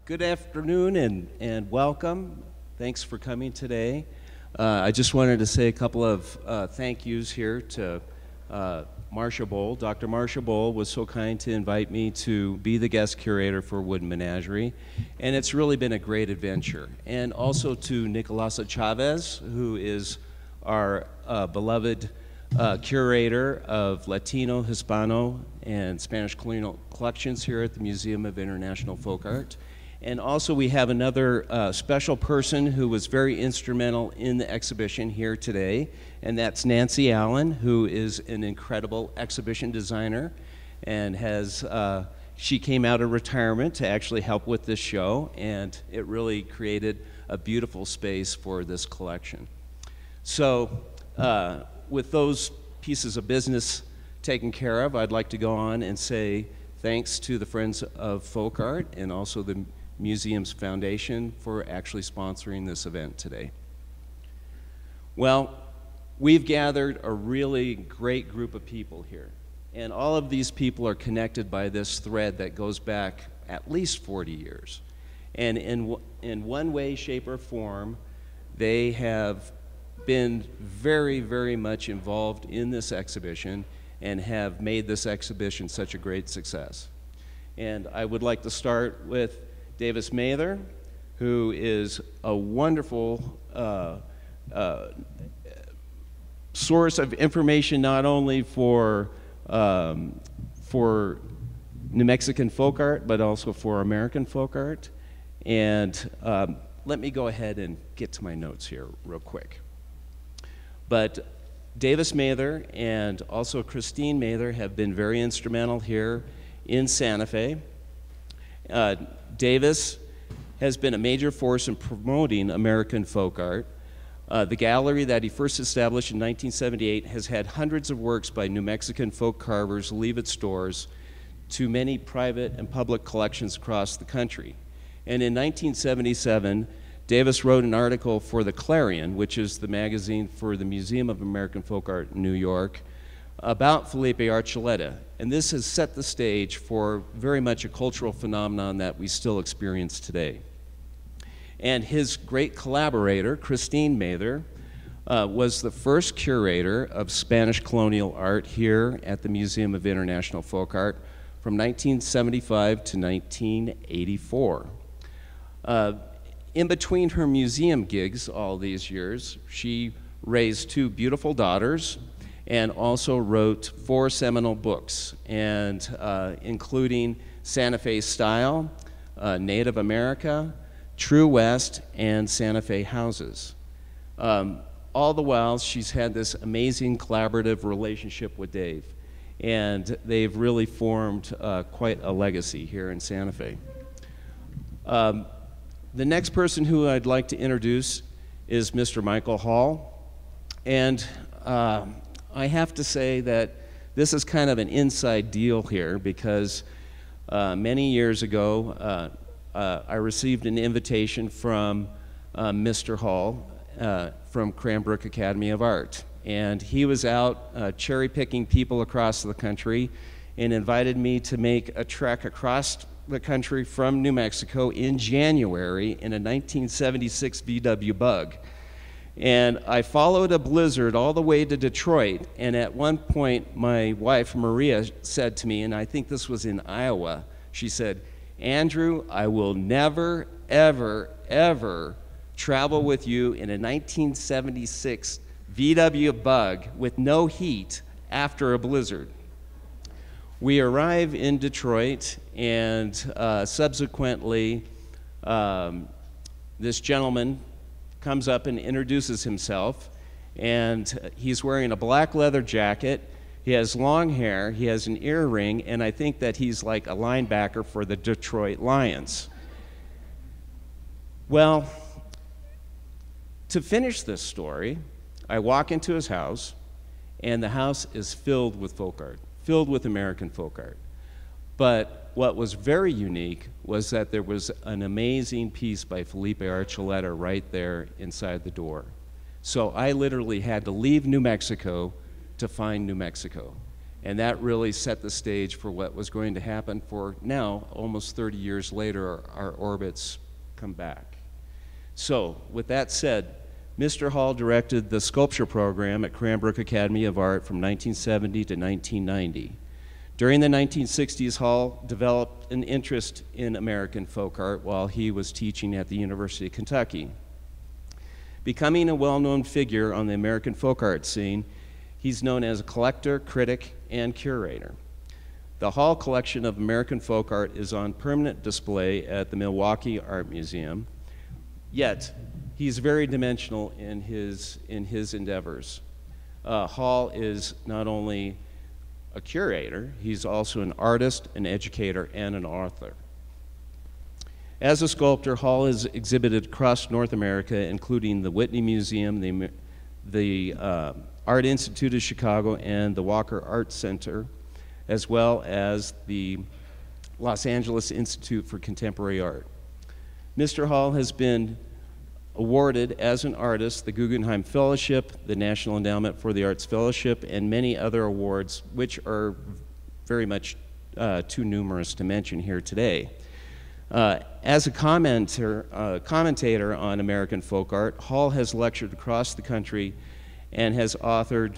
Good afternoon and welcome. Thanks for coming today. I just wanted to say a couple of thank yous here to Marcia Bowl. Dr. Marcia Bowl was so kind to invite me to be the guest curator for Wooden Menagerie, and it's really been a great adventure. And also to Nicolasa Chavez, who is our beloved curator of Latino, Hispano, and Spanish colonial collections here at the Museum of International Folk Art. And also we have another special person who was very instrumental in the exhibition here today, and that's Nancy Allen, who is an incredible exhibition designer and she came out of retirement to actually help with this show, and it really created a beautiful space for this collection. So with those pieces of business taken care of, I'd like to go on and say thanks to the Friends of Folk Art and also the Museum's Foundation for actually sponsoring this event today. Well, we've gathered a really great group of people here, and all of these people are connected by this thread that goes back at least 40 years. And in one way, shape, or form, they have been very, very much involved in this exhibition and have made this exhibition such a great success. And I would like to start with Davis Mather, who is a wonderful source of information not only for New Mexican folk art, but also for American folk art. And let me go ahead and get to my notes here real quick. But Davis Mather and also Christine Mather have been very instrumental here in Santa Fe. Davis has been a major force in promoting American folk art. The gallery that he first established in 1978 has had hundreds of works by New Mexican folk carvers leave its doors to many private and public collections across the country. And in 1977, Davis wrote an article for the Clarion, which is the magazine for the Museum of American Folk Art in New York, about Felipe Archuleta. And this has set the stage for very much a cultural phenomenon that we still experience today. And his great collaborator, Christine Mather, was the first curator of Spanish colonial art here at the Museum of International Folk Art from 1975 to 1984. In between her museum gigs all these years, she raised two beautiful daughters and also wrote 4 seminal books, and including Santa Fe Style, Native America, True West, and Santa Fe Houses. All the while, she's had this amazing collaborative relationship with Dave, and they've really formed quite a legacy here in Santa Fe. The next person who I'd like to introduce is Mr. Michael Hall, and I have to say that this is kind of an inside deal here because many years ago I received an invitation from Mr. Hall from Cranbrook Academy of Art, and he was out cherry picking people across the country and invited me to make a trek across the country from New Mexico in January in a 1976 VW Bug. And I followed a blizzard all the way to Detroit, and at one point my wife Maria said to me, and I think this was in Iowa, she said, "Andrew, I will never, ever, ever travel with you in a 1976 VW Bug with no heat after a blizzard." We arrive in Detroit, and subsequently this gentleman comes up and introduces himself, and he's wearing a black leather jacket, he has long hair, he has an earring, and I think that he's like a linebacker for the Detroit Lions. Well, to finish this story, I walk into his house, and the house is filled with folk art, filled with American folk art. But what was very unique was that there was an amazing piece by Felipe Archuleta right there inside the door. So I literally had to leave New Mexico to find New Mexico. And that really set the stage for what was going to happen for now, almost 30 years later, our orbits come back. So, with that said, Mr. Hall directed the sculpture program at Cranbrook Academy of Art from 1970 to 1990. During the 1960s, Hall developed an interest in American folk art while he was teaching at the University of Kentucky. Becoming a well-known figure on the American folk art scene, he's known as a collector, critic, and curator. The Hall collection of American folk art is on permanent display at the Milwaukee Art Museum, yet he's very dimensional in his endeavors. Hall is not only a curator, he's also an artist, an educator, and an author. As a sculptor, Hall has exhibited across North America, including the Whitney Museum, the Art Institute of Chicago, and the Walker Art Center, as well as the Los Angeles Institute for Contemporary Art. Mr. Hall has been awarded as an artist the Guggenheim Fellowship, the National Endowment for the Arts Fellowship, and many other awards, which are very much too numerous to mention here today. As a commentator on American folk art, Hall has lectured across the country and has authored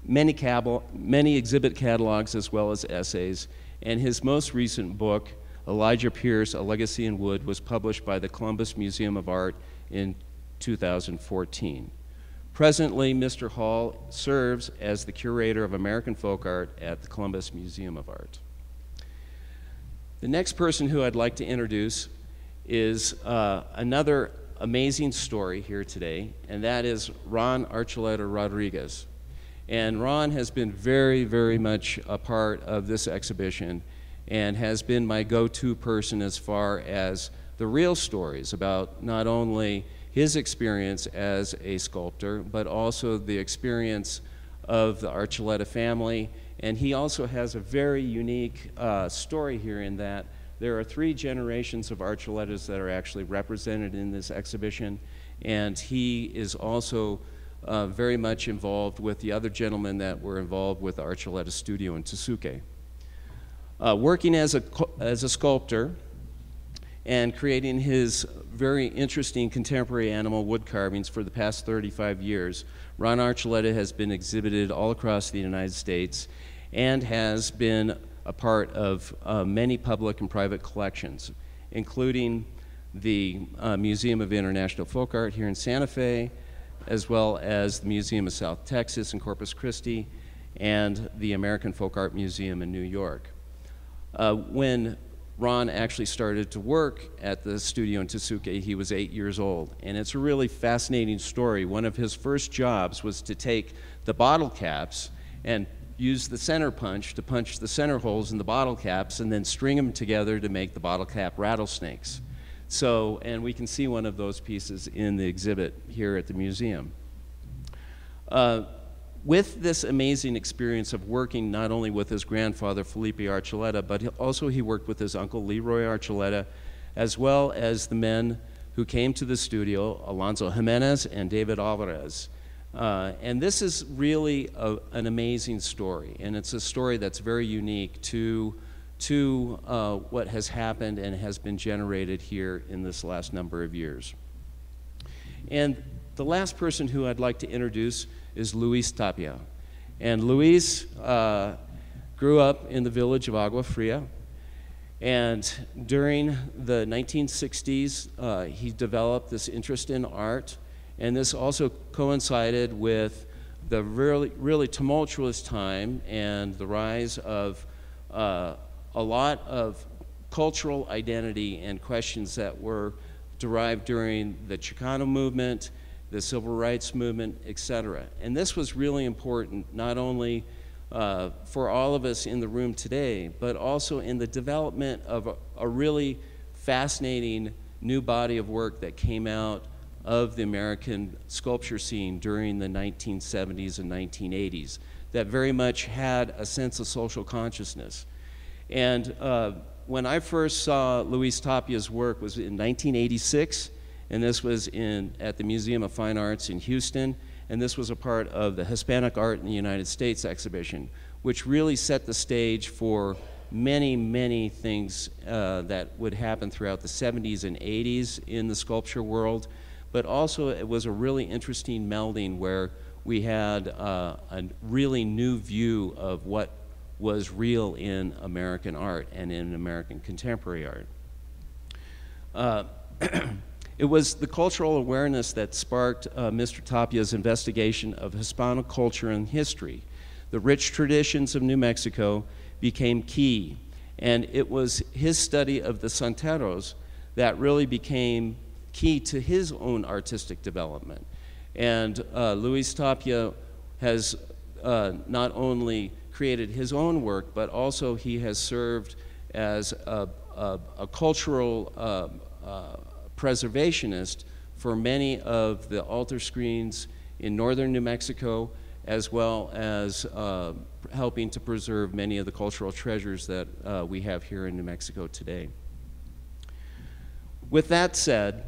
many exhibit catalogs as well as essays, and his most recent book, Elijah Pierce, A Legacy in Wood, was published by the Columbus Museum of Art in 2014. Presently, Mr. Hall serves as the curator of American folk art at the Columbus Museum of Art. The next person who I'd like to introduce is another amazing story here today, and that is Ron Archuleta Rodriguez. And Ron has been very, very much a part of this exhibition and has been my go-to person as far as the real stories about not only his experience as a sculptor, but also the experience of the Archuleta family. And he also has a very unique story here in that there are 3 generations of Archuletas that are actually represented in this exhibition, and he is also very much involved with the other gentlemen that were involved with the Archuleta studio in Tesuque. Working as a sculptor and creating his very interesting contemporary animal wood carvings for the past 35 years, Ron Archuleta has been exhibited all across the United States and has been a part of many public and private collections, including the Museum of International Folk Art here in Santa Fe, as well as the Museum of South Texas in Corpus Christi, and the American Folk Art Museum in New York. When Ron actually started to work at the studio in Tesuque, he was 8 years old, and it's a really fascinating story. One of his first jobs was to take the bottle caps and use the center punch to punch the center holes in the bottle caps and then string them together to make the bottle cap rattlesnakes. So, and we can see one of those pieces in the exhibit here at the museum. With this amazing experience of working not only with his grandfather, Felipe Archuleta, but also he worked with his uncle, Leroy Archuleta, as well as the men who came to the studio, Alonso Jimenez and David Alvarez. And this is really an amazing story, and it's a story that's very unique to what has happened and has been generated here in this last number of years. And the last person who I'd like to introduce is Luis Tapia. And Luis grew up in the village of Agua Fria, and during the 1960s, he developed this interest in art, and this also coincided with the really tumultuous time and the rise of a lot of cultural identity and questions that were derived during the Chicano movement, the civil rights movement, etc. And this was really important, not only for all of us in the room today, but also in the development of a really fascinating new body of work that came out of the American sculpture scene during the 1970s and 1980s that very much had a sense of social consciousness. And when I first saw Luis Tapia's work was in 1986, and this was at the Museum of Fine Arts in Houston, and this was a part of the Hispanic Art in the United States exhibition, which really set the stage for many, many things that would happen throughout the 70s and 80s in the sculpture world. But also it was a really interesting melding where we had a really new view of what was real in American art and in American contemporary art. It was the cultural awareness that sparked Mr. Tapia's investigation of Hispanic culture and history. The rich traditions of New Mexico became key, and it was his study of the Santeros that really became key to his own artistic development. And Luis Tapia has not only created his own work, but also he has served as a cultural preservationist for many of the altar screens in northern New Mexico, as well as helping to preserve many of the cultural treasures that we have here in New Mexico today. With that said,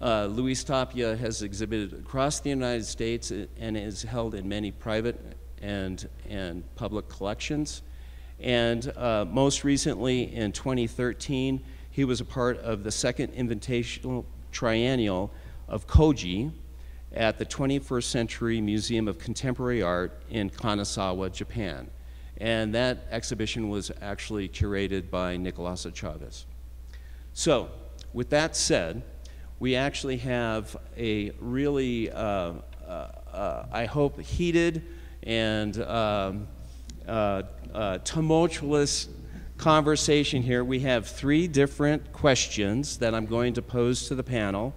Luis Tapia has exhibited across the United States and is held in many private and public collections. And most recently in 2013, he was a part of the second invitational triennial of Koji at the 21st Century Museum of Contemporary Art in Kanazawa, Japan. And that exhibition was actually curated by Nicolasa Chavez. So, with that said, we actually have a really, I hope, heated and tumultuous conversation here. We have 3 different questions that I'm going to pose to the panel.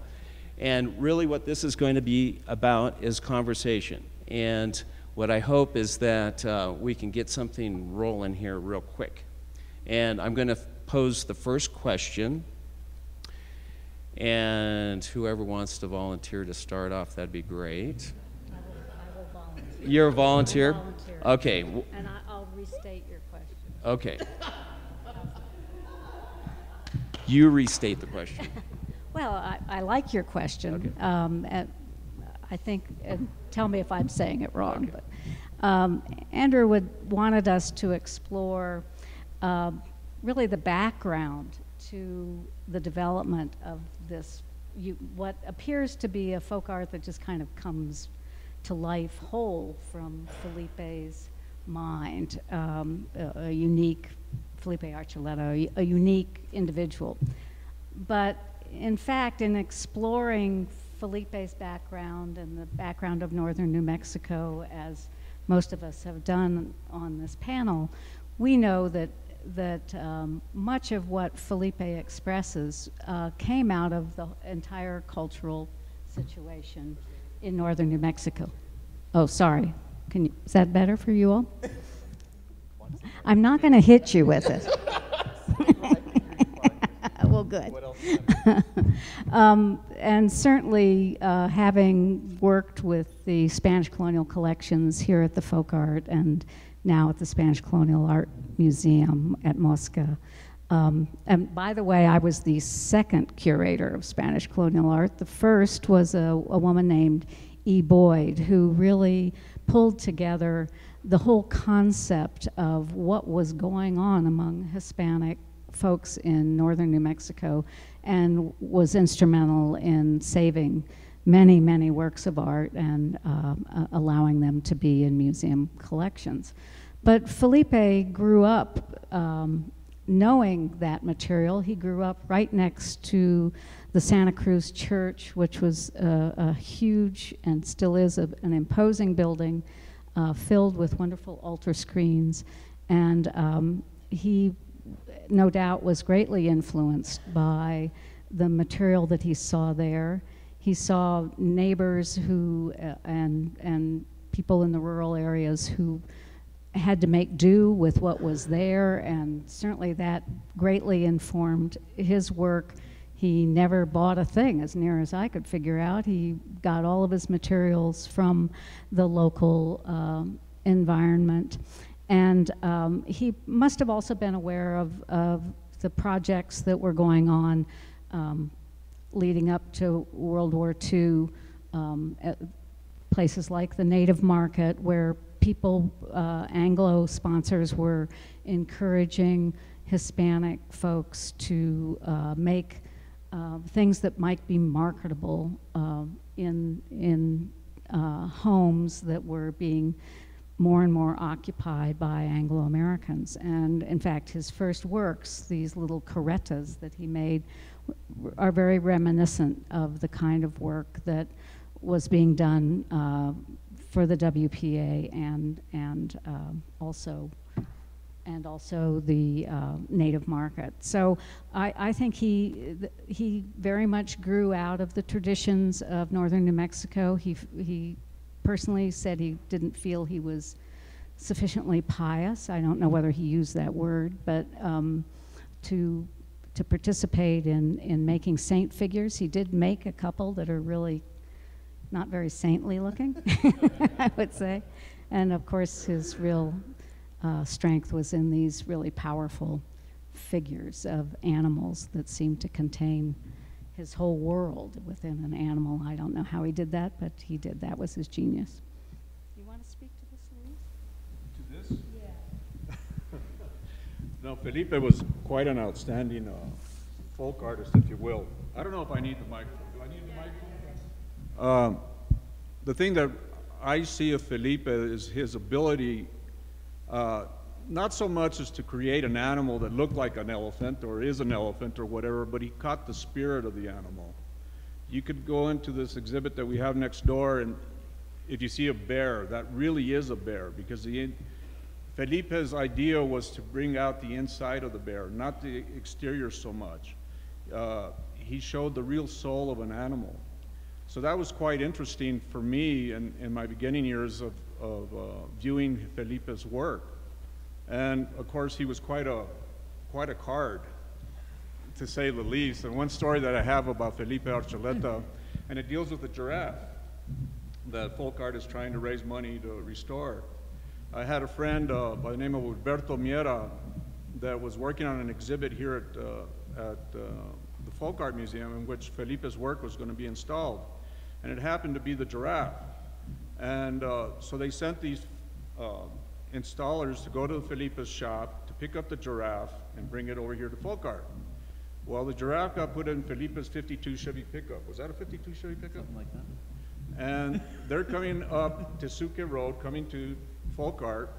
And really what this is going to be about is conversation. And what I hope is that we can get something rolling here real quick. And I'm going to pose the first question. And whoever wants to volunteer to start off, that'd be great. I will volunteer. You're a volunteer? I will volunteer. Okay. And I'll restate your question. Okay. You restate the question. Well, I like your question. Okay. And I think, and tell me if I'm saying it wrong, Okay. but Andrew wanted us to explore really the background to the development of this, what appears to be a folk art that just kind of comes to life whole from Felipe's mind, a unique, Felipe Archuleta, a unique individual. But in fact, in exploring Felipe's background and the background of northern New Mexico, as most of us have done on this panel, we know that much of what Felipe expresses came out of the entire cultural situation in northern New Mexico. Oh, sorry. Is that better for you all? I'm not going to hit you with it. Well, good. And certainly, having worked with the Spanish colonial collections here at the Folk Art and now at the Spanish Colonial Art Museum at Mosca. And by the way, I was the second curator of Spanish colonial art. The first was a woman named E. Boyd, who really pulled together the whole concept of what was going on among Hispanic folks in northern New Mexico and was instrumental in saving many, many works of art and allowing them to be in museum collections. But Felipe grew up knowing that material. He grew up right next to the Santa Cruz Church, which was a huge and still is an imposing building filled with wonderful altar screens. And he, no doubt, was greatly influenced by the material that he saw there. He saw neighbors who, and people in the rural areas who had to make do with what was there, and certainly that greatly informed his work. He never bought a thing, as near as I could figure out. He got all of his materials from the local environment. And he must have also been aware of the projects that were going on leading up to World War II, at places like the Native Market, where people, Anglo sponsors were encouraging Hispanic folks to make things that might be marketable in homes that were being more and more occupied by Anglo-Americans. And in fact, his first works, these little carretas that he made, are very reminiscent of the kind of work that was being done for the WPA and also the native market. So I think he very much grew out of the traditions of northern New Mexico. He personally said he didn't feel he was sufficiently pious. I don't know whether he used that word, but to participate in making saint figures. He did make a couple that are really not very saintly looking, I would say. And of course, his real strength was in these really powerful figures of animals that seemed to contain his whole world within an animal. I don't know how he did that, but he did. That was his genius. You want to speak to this, Luis? To this? Yeah. No, Felipe was quite an outstanding folk artist, if you will. I don't know if I need the microphone. Do I need the microphone? The thing that I see of Felipe is his ability, not so much as to create an animal that looked like an elephant or is an elephant or whatever, but he caught the spirit of the animal. You could go into this exhibit that we have next door, and if you see a bear, that really is a bear, because Felipe's idea was to bring out the inside of the bear, not the exterior so much. He showed the real soul of an animal. So that was quite interesting for me in my beginning years of viewing Felipe's work. And of course, he was quite a card, to say the least. And one story that I have about Felipe Archuleta, and it deals with the giraffe that folk art is trying to raise money to restore. I had a friend by the name of Alberto Miera that was working on an exhibit here at the Folk Art Museum in which Felipe's work was going to be installed. And it happened to be the giraffe. And so they sent these installers to go to Felipe's shop to pick up the giraffe and bring it over here to folk art. Well, the giraffe got put in Felipe's 52 Chevy pickup. Was that a 52 Chevy pickup? Something like that. And they're coming up to Suque Road, coming to folk art.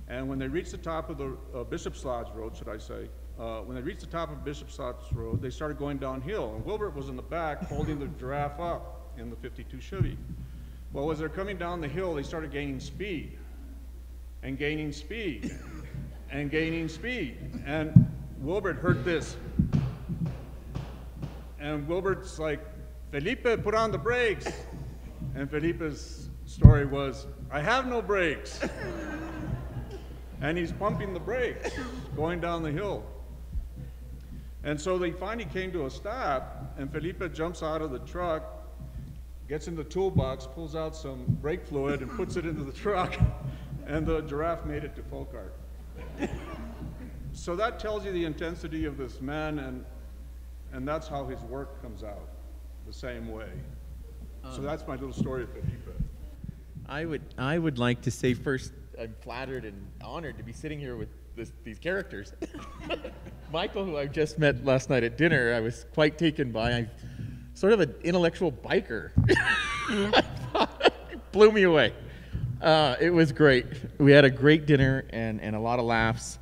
And when they reach the top of the Bishop's Lodge Road, should I say, when they reached the top of Bishop's Lodge Road, they started going downhill. And Wilbert was in the back holding the giraffe up in the 52 Chevy. Well, as they're coming down the hill, they started gaining speed and gaining speed and gaining speed. And Wilbert heard this. And Wilbert's like, Felipe, put on the brakes. And Felipe's story was, I have no brakes. And he's pumping the brakes going down the hill. And so they finally came to a stop, and Felipe jumps out of the truck, gets in the toolbox, pulls out some brake fluid, and puts it into the truck, and the giraffe made it to folk art. So that tells you the intensity of this man, and that's how his work comes out, the same way. So that's my little story of Felipe. I would like to say first, I'm flattered and honored to be sitting here with these characters. Michael, who I just met last night at dinner, I was quite taken by. I'm sort of an intellectual biker. It blew me away. It was great. We had a great dinner and a lot of laughs.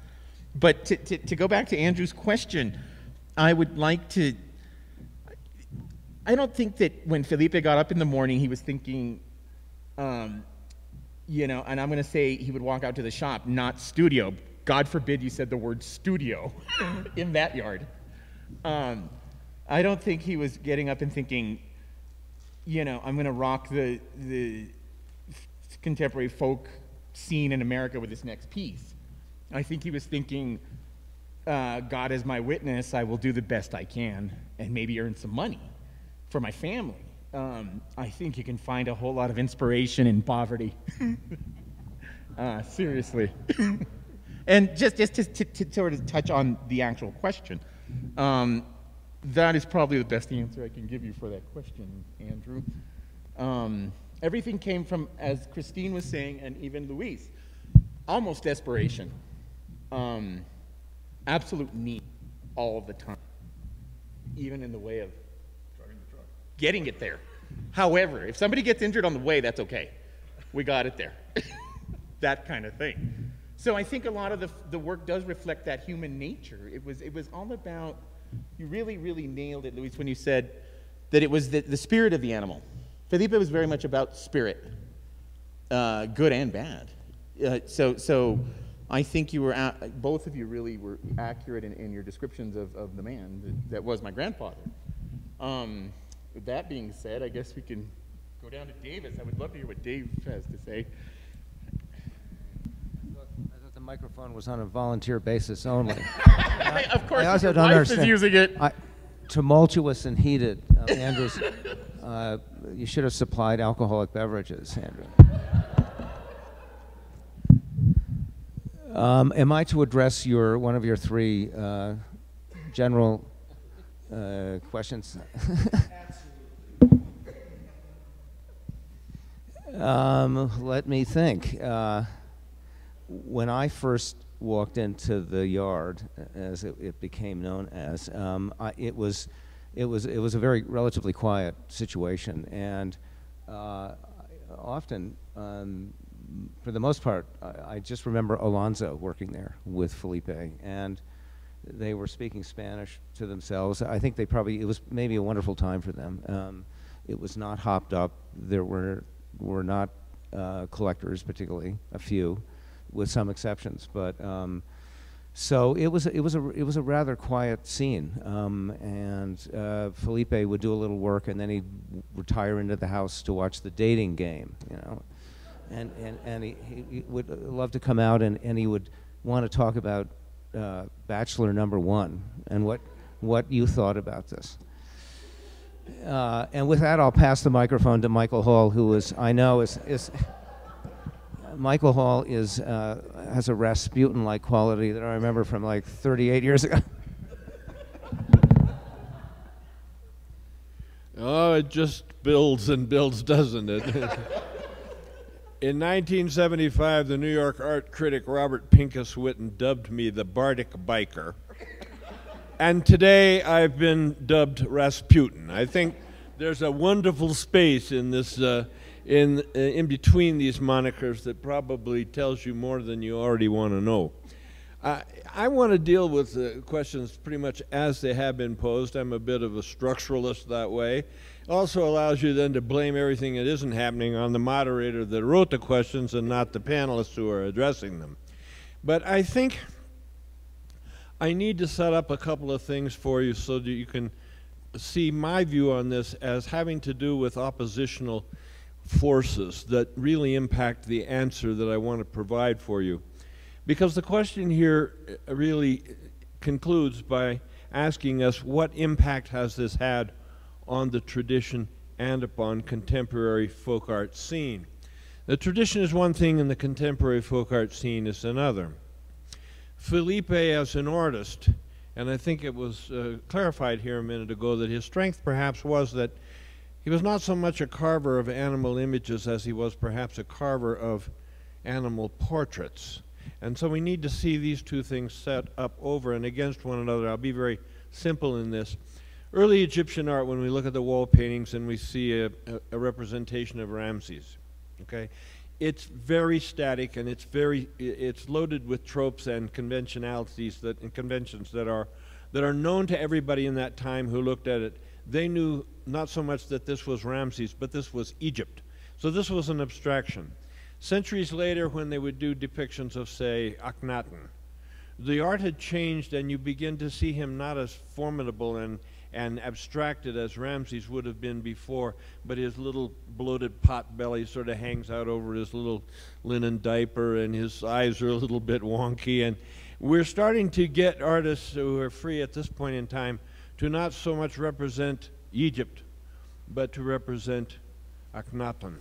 But to go back to Andrew's question, I would like to, I don't think that when Felipe got up in the morning, he was thinking, you know, and I'm going to say he would walk out to the shop, not studio. God forbid you said the word studio in that yard. I don't think he was getting up and thinking, you know, I'm going to rock the contemporary folk scene in America with this next piece. I think he was thinking, God is my witness, I will do the best I can and maybe earn some money for my family. I think you can find a whole lot of inspiration in poverty. Seriously. And just to sort of touch on the actual question, that is probably the best answer I can give you for that question, Andrew. Everything came from, as Christine was saying, and even Luis, almost desperation. Absolute need all of the time, even in the way of getting it there. However, if somebody gets injured on the way, that's okay. We got it there. That kind of thing. So I think a lot of the work does reflect that human nature. It was all about, you really, really nailed it, Luis, when you said that it was the spirit of the animal. Felipe was very much about spirit, good and bad. So I think you were, both of you really were accurate in your descriptions of the man that was my grandfather. With that being said, I guess we can go down to Davis. I would love to hear what Dave has to say. I thought the microphone was on a volunteer basis only. Of course, I also your don't wife understand. is using it. Tumultuous and heated. Andrews, you should have supplied alcoholic beverages, Andrew. Am I to address one of your three general questions? Let me think. When I first walked into the yard, as it became known as, it was a very relatively quiet situation, and often, for the most part, I just remember Alonzo working there with Felipe, and they were speaking Spanish to themselves. I think it was maybe a wonderful time for them. It was not hopped up. There were not collectors, particularly a few, with some exceptions. But so it was a rather quiet scene. And Felipe would do a little work, and then he'd retire into the house to watch the dating game, you know. And he would love to come out, and he would want to talk about Bachelor number 1 and what you thought about this. And with that, I'll pass the microphone to Michael Hall, who Michael Hall has a Rasputin-like quality that I remember from like 38 years ago. Oh, it just builds and builds, doesn't it? In 1975, the New York art critic Robert Pincus Witten dubbed me the Bardic Biker. And today I've been dubbed Rasputin. I think there's a wonderful space in this, in between these monikers that probably tells you more than you already want to know. I want to deal with the questions pretty much as they have been posed. I'm a bit of a structuralist that way. Also allows you then to blame everything that isn't happening on the moderator that wrote the questions and not the panelists who are addressing them. But I think I need to set up a couple of things for you so that you can see my view on this as having to do with oppositional forces that really impact the answer that I want to provide for you. Because the question here really concludes by asking us, what impact has this had on the tradition and upon contemporary folk art scene? The tradition is one thing and the contemporary folk art scene is another. Felipe as an artist, and I think it was clarified here a minute ago that his strength perhaps was that he was not so much a carver of animal images as he was perhaps a carver of animal portraits. And so we need to see these two things set up over and against one another. I'll be very simple in this. Early Egyptian art, when we look at the wall paintings and we see a representation of Ramses, okay, it's very static and it's loaded with tropes and conventionalities and conventions that are known to everybody in that time who looked at it. They knew not so much that this was Ramses, but this was Egypt. So this was an abstraction. Centuries later, when they would do depictions of, say, Akhenaten, the art had changed and you begin to see him not as formidable and abstracted as Ramses would have been before, but his little bloated pot belly sort of hangs out over his little linen diaper and his eyes are a little bit wonky. And we're starting to get artists who are free at this point in time to not so much represent Egypt, but to represent Akhenaten,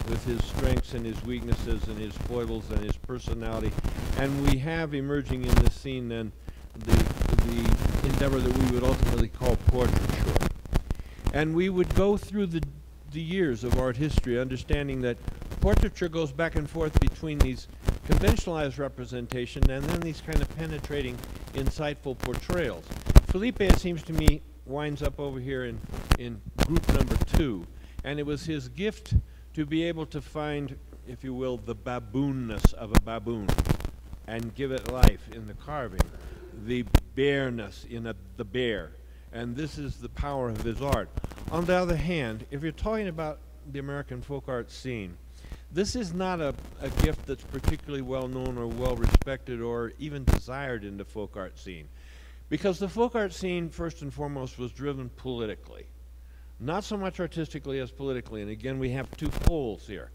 with his strengths and his weaknesses and his foibles and his personality. And we have emerging in this scene then the endeavor that we would ultimately call portraiture. And we would go through the the years of art history, understanding that portraiture goes back and forth between these conventionalized representation and then these kind of penetrating, insightful portrayals. Felipe, it seems to me, winds up over here in group number 2, and it was his gift to be able to find, if you will, the baboonness of a baboon and give it life in the carving, the bareness in the bear. And this is the power of his art. On the other hand, if you're talking about the American folk art scene, this is not a gift that's particularly well known or well respected or even desired in the folk art scene. Because the folk art scene, first and foremost, was driven politically. Not so much artistically as politically. And again, we have two poles here.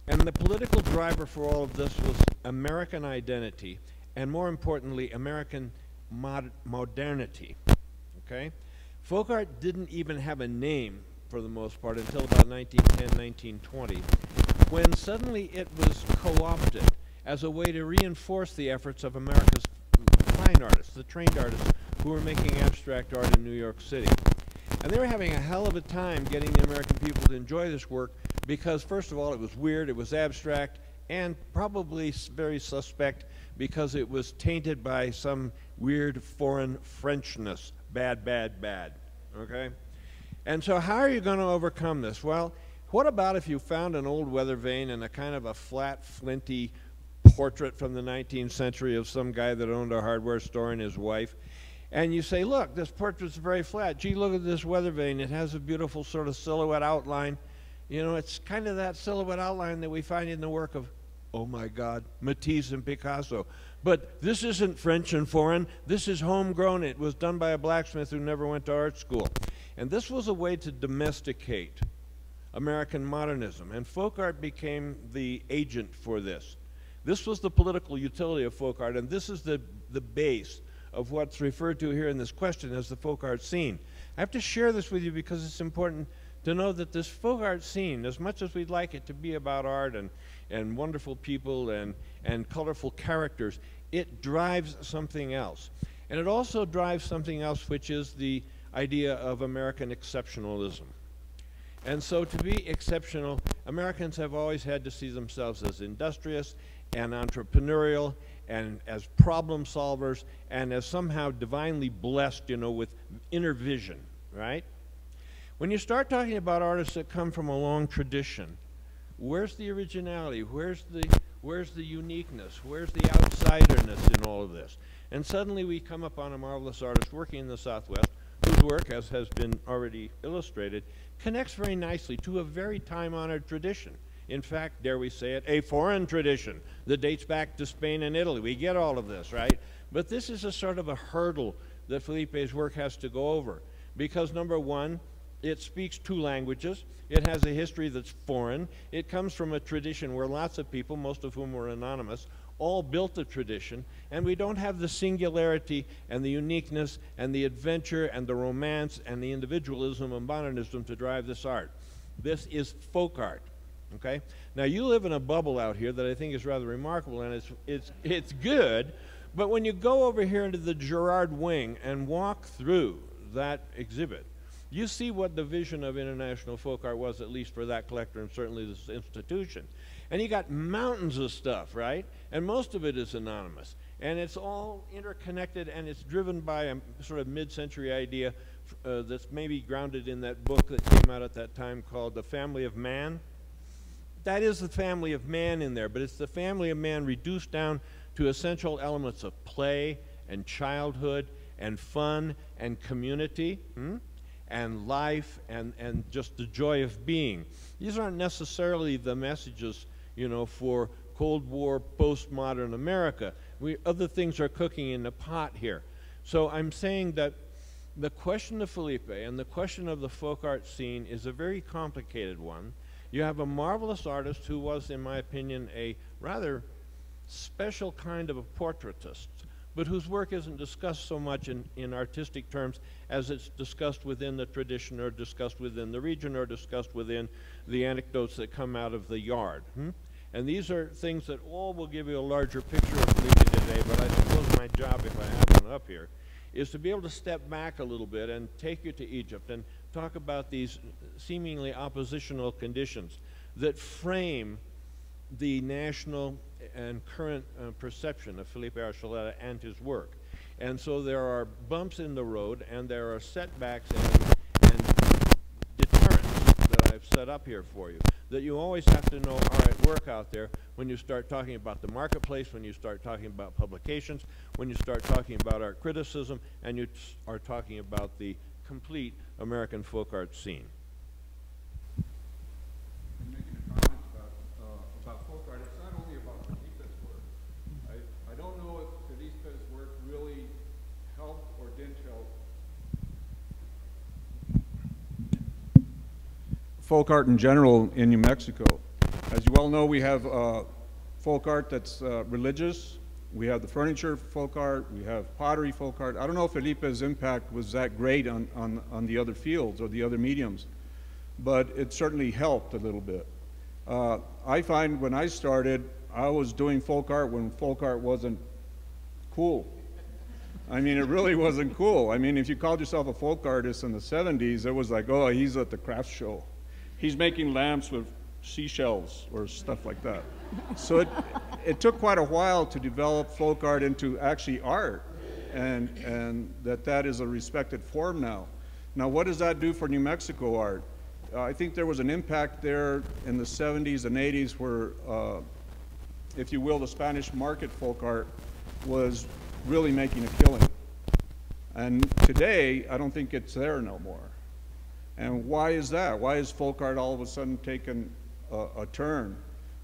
And the political driver for all of this was American identity, and more importantly, American modernity. Okay? Folk art didn't even have a name, for the most part, until about 1910, 1920, when suddenly it was co-opted as a way to reinforce the efforts of America's fine artists, the trained artists who were making abstract art in New York City. And they were having a hell of a time getting the American people to enjoy this work because, first of all, it was weird, it was abstract, and probably very suspect because it was tainted by some weird foreign Frenchness. Bad, bad, bad. Okay? And so how are you going to overcome this? Well, what about if you found an old weather vane and a kind of a flat, flinty portrait from the 19th century of some guy that owned a hardware store and his wife, and you say, look, this portrait's very flat. Gee, look at this weather vane. It has a beautiful sort of silhouette outline. You know, it's kind of that silhouette outline that we find in the work of, oh my God, Matisse and Picasso. But this isn't French and foreign. This is homegrown. It was done by a blacksmith who never went to art school. And this was a way to domesticate American modernism. And folk art became the agent for this. This was the political utility of folk art, and this is the base of what's referred to here in this question as the folk art scene. I have to share this with you because it's important to know that this folk art scene, as much as we'd like it to be about art and wonderful people and colorful characters, it drives something else. And it also drives something else, which is the idea of American exceptionalism. And so to be exceptional, Americans have always had to see themselves as industrious and entrepreneurial and as problem solvers and as somehow divinely blessed, you know, with inner vision, right? When you start talking about artists that come from a long tradition, where's the originality? Where's the uniqueness? Where's the outsiderness in all of this? And suddenly we come upon a marvelous artist working in the Southwest whose work, as has been already illustrated, connects very nicely to a very time-honored tradition. In fact, dare we say it, a foreign tradition that dates back to Spain and Italy. We get all of this, right? But this is a sort of a hurdle that Felipe's work has to go over. Because number one, it speaks two languages. It has a history that's foreign. It comes from a tradition where lots of people, most of whom were anonymous, all built the tradition. And we don't have the singularity and the uniqueness and the adventure and the romance and the individualism of modernism to drive this art. This is folk art. Okay? Now you live in a bubble out here that I think is rather remarkable, and it's good, but when you go over here into the Girard wing and walk through that exhibit, you see what the vision of international folk art was, at least for that collector and certainly this institution. And you got mountains of stuff, right? And most of it is anonymous. And it's all interconnected, and it's driven by a sort of mid-century idea that's maybe grounded in that book that came out at that time called The Family of Man. That is the family of man in there, but it's the family of man reduced down to essential elements of play and childhood and fun and community and life and just the joy of being. These aren't necessarily the messages, you know, for Cold War, postmodern America. Other things are cooking in the pot here. So I'm saying that the question of Felipe and the question of the folk art scene is a very complicated one. You have a marvelous artist who was, in my opinion, a rather special kind of a portraitist, but whose work isn't discussed so much in artistic terms as it's discussed within the tradition or discussed within the region or discussed within the anecdotes that come out of the yard. And these are things that all will give you a larger picture of Felipe today, but I suppose my job, if I have one up here, is to be able to step back a little bit and take you to Egypt and talk about these seemingly oppositional conditions that frame the national and current perception of Felipe Archuleta and his work. And so there are bumps in the road, and there are setbacks and deterrents that I've set up here for you, that you always have to know are at work out there when you start talking about the marketplace, when you start talking about publications, when you start talking about art criticism, and you are talking about the complete American folk art scene. I'm making a comment about folk art. It's not only about Felipe's work. I don't know if Felipe's work really helped or didn't help folk art in general in New Mexico. As you well know, we have folk art that's religious. We have the furniture folk art. We have pottery folk art. I don't know if Felipe's impact was that great on the other fields or the other mediums, but it certainly helped a little bit. I find when I started, I was doing folk art when folk art wasn't cool. I mean, it really wasn't cool. I mean, if you called yourself a folk artist in the 70s, it was like, oh, he's at the craft show. He's making lamps with seashells or stuff like that. So it took quite a while to develop folk art into actually art, and that is a respected form now. Now, what does that do for New Mexico art? I think there was an impact there in the 70s and 80s where, if you will, the Spanish market folk art was really making a killing. And today, I don't think it's there no more. And why is that? Why is folk art all of a sudden taken a turn?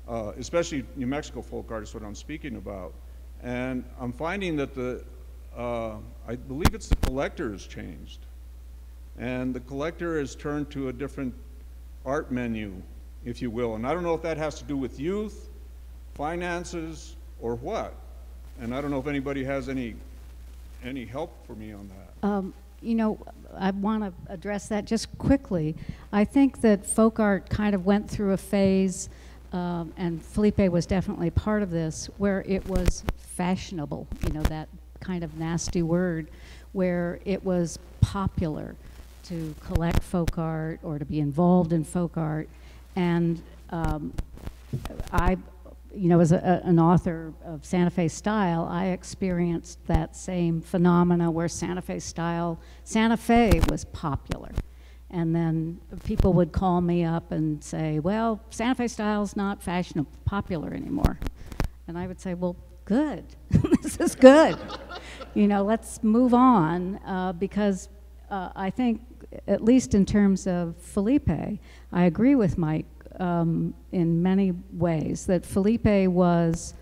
Especially New Mexico folk art is what I'm speaking about. And I'm finding that I believe it's the collector has changed. And the collector has turned to a different art menu, if you will. And I don't know if that has to do with youth, finances, or what. And I don't know if anybody has any help for me on that. You know, I want to address that just quickly. I think that folk art kind of went through a phase, and Felipe was definitely part of this, where it was fashionable, you know, that kind of nasty word, where it was popular to collect folk art or to be involved in folk art. And you know, as an author of Santa Fe style, I experienced that same phenomena where Santa Fe was popular. And then people would call me up and say, well, Santa Fe style's not fashionable, popular anymore. And I would say, well, good, this is good. You know, let's move on, because I think, at least in terms of Felipe, I agree with Mike in many ways, that Felipe was,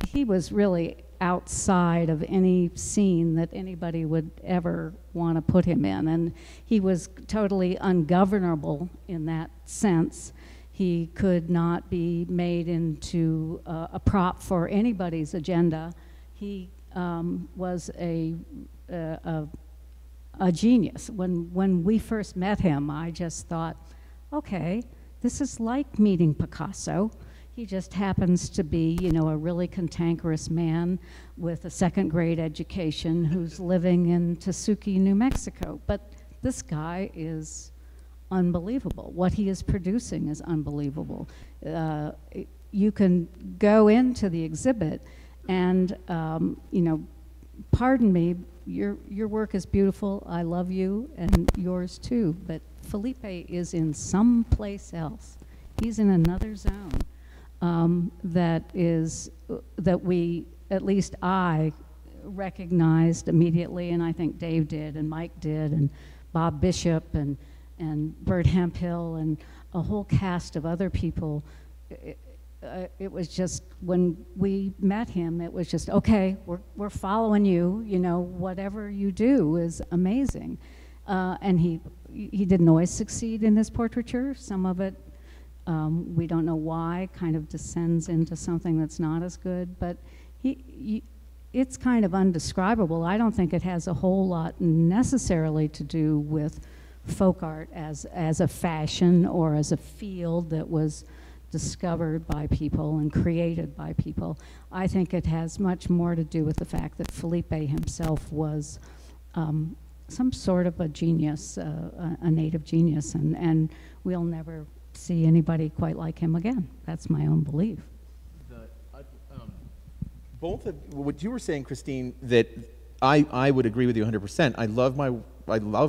he was really outside of any scene that anybody would ever want to put him in. And he was totally ungovernable in that sense. He could not be made into a prop for anybody's agenda. He was a genius. When we first met him, I just thought, okay, this is like meeting Picasso. He just happens to be, you know, a really cantankerous man with a second-grade education who's living in Tesuque, New Mexico. But this guy is unbelievable. What he is producing is unbelievable. You can go into the exhibit and, you know, pardon me, your work is beautiful. I love you, and yours too. But Felipe is in some place else. He's in another zone that we, at least I, recognized immediately, and I think Dave did, and Mike did, and Bob Bishop, and Bert Hemphill, and a whole cast of other people. It was just, when we met him, it was just, okay, we're following you, you know, whatever you do is amazing. And he didn't always succeed in his portraiture. Some of it, we don't know why, kind of descends into something that's not as good, but it's kind of undescribable. I don't think it has a whole lot necessarily to do with folk art as a fashion or as a field that was discovered by people and created by people. I think it has much more to do with the fact that Felipe himself was some sort of a genius, a native genius, and we'll never see anybody quite like him again. That's my own belief. Both of what you were saying, Christine, that I would agree with you 100%. I love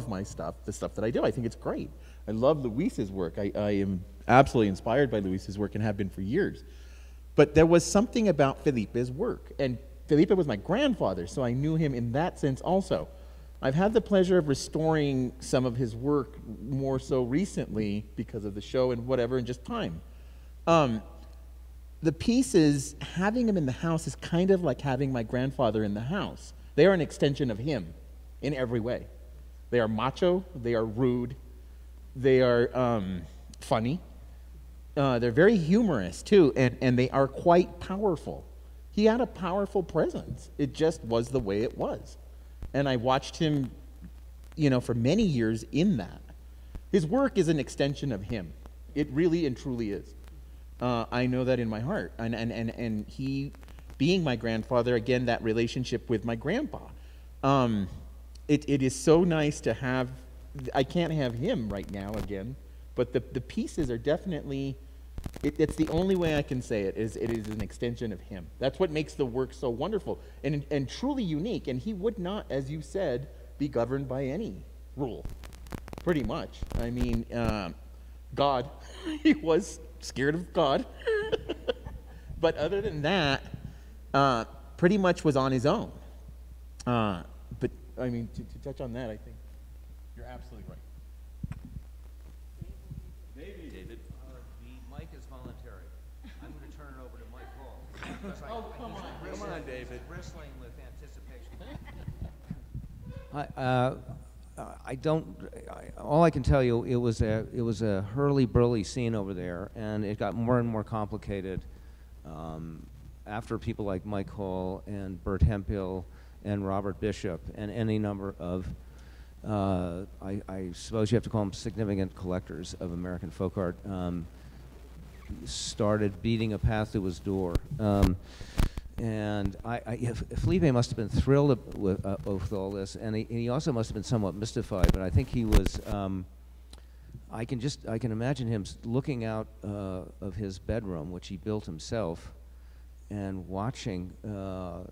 my stuff, the stuff that I do. I think it's great. I love Luis's work. I am absolutely inspired by Luis's work and have been for years. But there was something about Felipe's work, and Felipe was my grandfather, so I knew him in that sense also. I've had the pleasure of restoring some of his work more so recently because of the show and whatever, and just time. The pieces, having him in the house is kind of like having my grandfather in the house. They are an extension of him in every way. They are macho, they are rude, they are funny. They're very humorous too, and they are quite powerful. He had a powerful presence. It just was the way it was. And I watched him, for many years in that. His work is an extension of him. It really and truly is. I know that in my heart. And he, being my grandfather, again, that relationship with my grandpa. It is so nice to have, I can't have him right now again, but the pieces are definitely, it's the only way I can say it is an extension of him. That's what makes the work so wonderful and truly unique. And he would not, as you said, be governed by any rule, pretty much. I mean, God, he was scared of God. But other than that, pretty much was on his own. But, I mean, to touch on that, I think you're absolutely right. David, the mic is voluntary. I'm going to turn it over to Mike Hall. Come on, David. Wrestling with anticipation. I don't. All I can tell you, it was a hurly-burly scene over there, and it got more and more complicated after people like Mike Hall and Bert Hemphill and Robert Bishop and any number of, I suppose you have to call them significant collectors of American folk art, started beating a path to his door. And Felipe must have been thrilled with all this, and he also must have been somewhat mystified. But I think he was. I can imagine him looking out of his bedroom, which he built himself, and watching all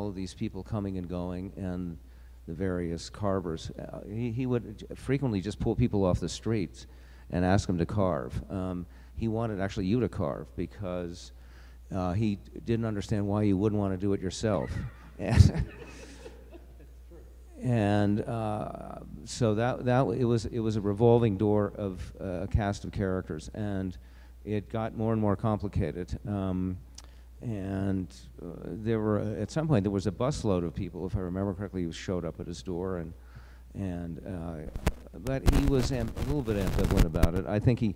of these people coming and going, and the various carvers. He would frequently just pull people off the streets and ask them to carve. He wanted actually you to carve because. He didn't understand why you wouldn't want to do it yourself, and so it was a revolving door of a cast of characters, and it got more and more complicated. And there were at some point there was a busload of people, if I remember correctly, who showed up at his door, but he was a little bit ambivalent about it. I think he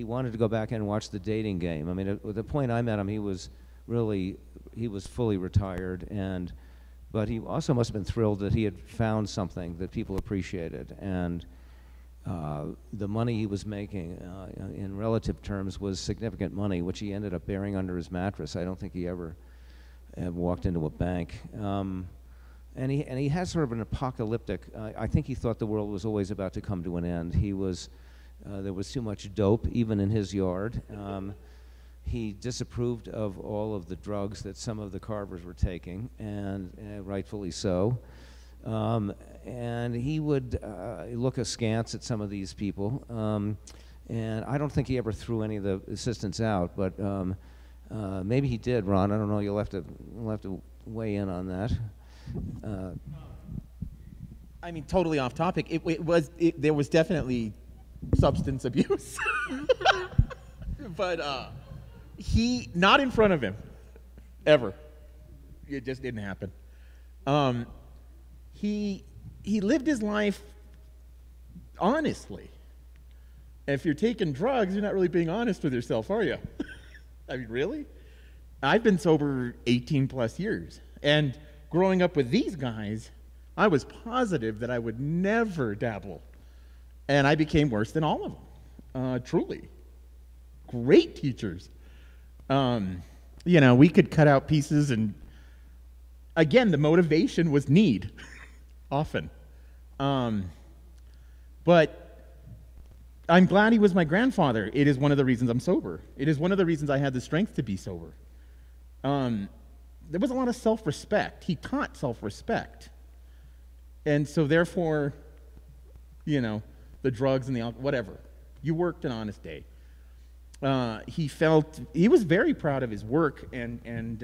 wanted to go back and watch the dating game. I mean, at the point I met him, he was fully retired, but he also must have been thrilled that he had found something that people appreciated, and the money he was making in relative terms was significant money, which he ended up bearing under his mattress. I don't think he ever walked into a bank. And he had sort of an apocalyptic. I think he thought the world was always about to come to an end. There was too much dope, even in his yard. He disapproved of all of the drugs that some of the carvers were taking, and rightfully so. And he would look askance at some of these people. And I don't think he ever threw any of the assistants out, but maybe he did, Ron. I don't know. You'll have to weigh in on that. I mean, totally off topic. There was definitely substance abuse, but not in front of him, ever. It just didn't happen. He lived his life honestly. If you're taking drugs, you're not really being honest with yourself, are you? I mean, really? I've been sober 18 plus years, and growing up with these guys, I was positive that I would never dabble. And I became worse than all of them, truly. great teachers. You know, we could cut out pieces, and again, the motivation was need, often. But I'm glad he was my grandfather. It is one of the reasons I'm sober. It is one of the reasons I had the strength to be sober. There was a lot of self-respect. He taught self-respect. And so therefore, you know, the drugs and the alcohol, whatever. You worked an honest day. He was very proud of his work, and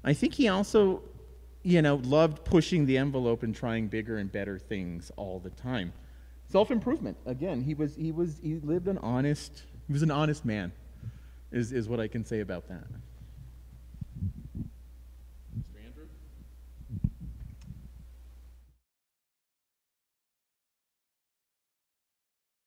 I think he also, you know, loved pushing the envelope and trying bigger and better things all the time. Self-improvement. Again, he was an honest man, is what I can say about that.